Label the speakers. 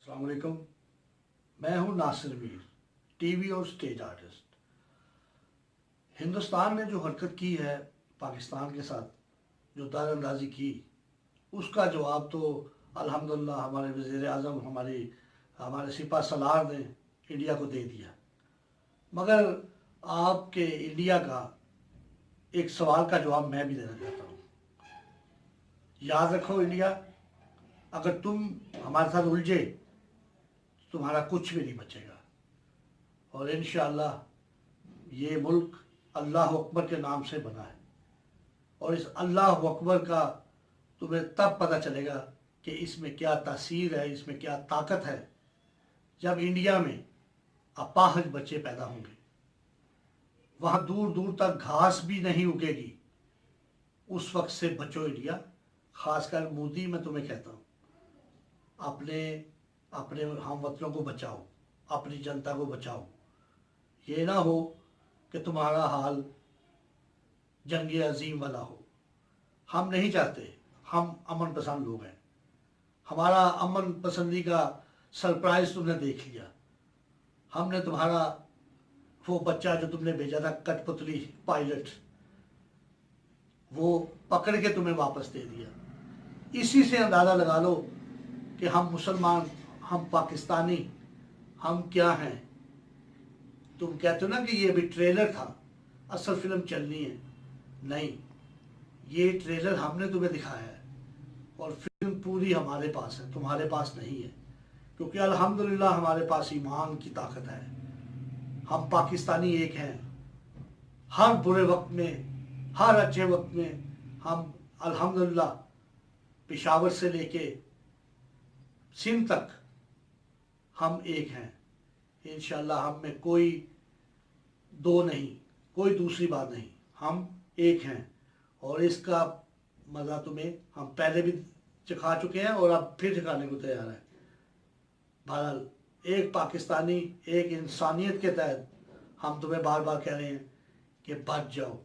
Speaker 1: अस्सलाम वालेकुम। मैं हूं नासिर मीर, टीवी और स्टेज आर्टिस्ट। हिंदुस्तान ने जो हरकत की है पाकिस्तान के साथ, जो दारअंदाज़ी की, उसका जवाब तो अल्हम्दुलिल्लाह हमारे वज़ीर आज़म हमारे सिपा सलार ने इंडिया को दे दिया। मगर आपके इंडिया का एक सवाल का जवाब मैं भी देना चाहता हूँ। याद रखो इंडिया, अगर तुम हमारे साथ उलझे तो तुम्हारा कुछ भी नहीं बचेगा। और इंशाअल्लाह ये मुल्क अल्लाह अकबर के नाम से बना है, और इस अल्लाह अकबर का तुम्हें तब पता चलेगा कि इसमें क्या तासीर है, इसमें क्या ताकत है, जब इंडिया में अपाहज बच्चे पैदा होंगे। वहाँ दूर दूर तक घास भी नहीं उगेगी। उस वक्त से बचो इंडिया। खासकर मोदी, मैं तुम्हें कहता हूँ, अपने अपने हम वतनों को बचाओ, अपनी जनता को बचाओ। ये ना हो कि तुम्हारा हाल जंग अजीम वाला हो। हम नहीं चाहते, हम अमन पसंद लोग हैं। हमारा अमन पसंदी का सरप्राइज तुमने देख लिया। हमने तुम्हारा वो बच्चा जो तुमने भेजा था, कठपुतली पायलट, वो पकड़ के तुम्हें वापस दे दिया। इसी से अंदाज़ा लगा लो कि हम मुसलमान, हम पाकिस्तानी, हम क्या हैं। तुम कहते हो ना कि ये भी ट्रेलर था, असल फिल्म चलनी है। नहीं, ये ट्रेलर हमने तुम्हें दिखाया है और फिल्म पूरी हमारे पास है, तुम्हारे पास नहीं है। क्योंकि अल्हम्दुलिल्लाह हमारे पास ईमान की ताकत है। हम पाकिस्तानी एक हैं। हर बुरे वक्त में, हर अच्छे वक्त में हम अल्हम्दुलिल्लाह पेशावर से लेके सिंध तक हम एक हैं। इंशाअल्लाह हम में कोई दो नहीं, कोई दूसरी बात नहीं, हम एक हैं। और इसका मज़ा तुम्हें हम पहले भी चखा चुके हैं और अब फिर चखाने को तैयार हैं। बहरहाल, एक पाकिस्तानी, एक इंसानियत के तहत हम तुम्हें बार बार कह रहे हैं कि बच जाओ।